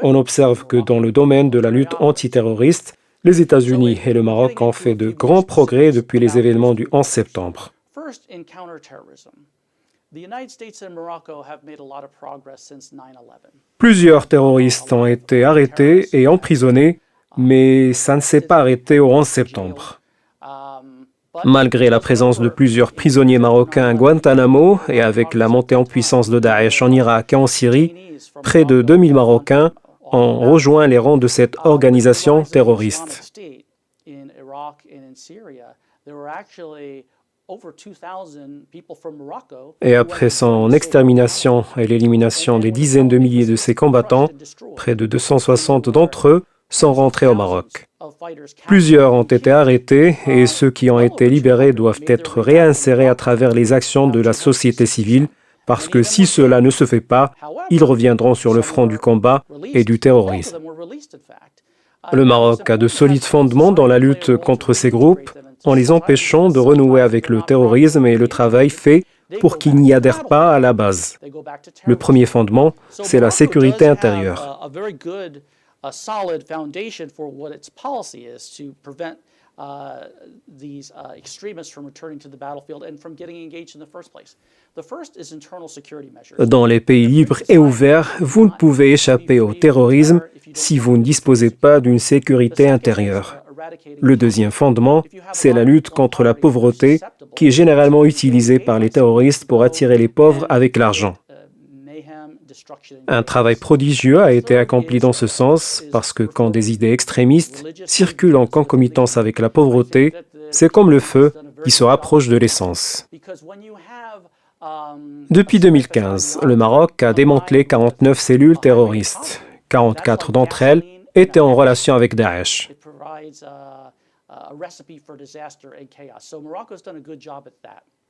On observe que dans le domaine de la lutte antiterroriste, les États-Unis et le Maroc ont fait de grands progrès depuis les événements du 11 septembre. Plusieurs terroristes ont été arrêtés et emprisonnés, mais ça ne s'est pas arrêté au 11 septembre. Malgré la présence de plusieurs prisonniers marocains à Guantanamo et avec la montée en puissance de Daesh en Irak et en Syrie, près de 2000 Marocains ont rejoint les rangs de cette organisation terroriste. Et après son extermination et l'élimination des dizaines de milliers de ses combattants, près de 260 d'entre eux sont rentrés au Maroc. Plusieurs ont été arrêtés et ceux qui ont été libérés doivent être réinsérés à travers les actions de la société civile parce que si cela ne se fait pas, ils reviendront sur le front du combat et du terrorisme. Le Maroc a de solides fondements dans la lutte contre ces groupes en les empêchant de renouer avec le terrorisme et le travail fait pour qu'ils n'y adhèrent pas à la base. Le premier fondement, c'est la sécurité intérieure. A solid foundation for what its policy is to prevent these extremists from returning to the battlefield and from getting engaged in the first place. The first is internal security measures. Dans les pays libres et ouverts, vous ne pouvez échapper au terrorisme si vous ne disposez pas d'une sécurité intérieure. Le deuxième fondement, c'est la lutte contre la pauvreté, qui est généralement utilisée par les terroristes pour attirer les pauvres avec l'argent. Un travail prodigieux a été accompli dans ce sens parce que quand des idées extrémistes circulent en concomitance avec la pauvreté, c'est comme le feu qui se rapproche de l'essence. Depuis 2015, le Maroc a démantelé 49 cellules terroristes. 44 d'entre elles étaient en relation avec Daesh.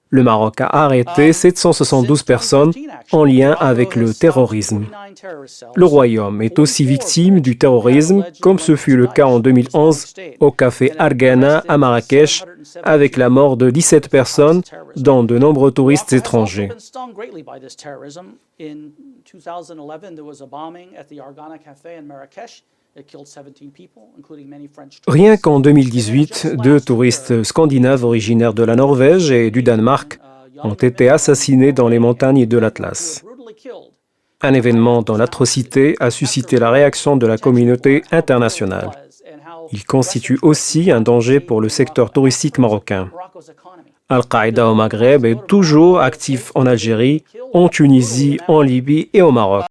Le Maroc a arrêté 772 personnes en lien avec le terrorisme. Le Royaume est aussi victime du terrorisme, comme ce fut le cas en 2011 au café Argana à Marrakech, avec la mort de 17 personnes, dont de nombreux touristes étrangers. Rien qu'en 2018, 2 touristes scandinaves originaires de la Norvège et du Danemark ont été assassinés dans les montagnes de l'Atlas. Un événement dont l'atrocité a suscité la réaction de la communauté internationale. Il constitue aussi un danger pour le secteur touristique marocain. Al-Qaïda au Maghreb est toujours actif en Algérie, en Tunisie, en Libye et au Maroc.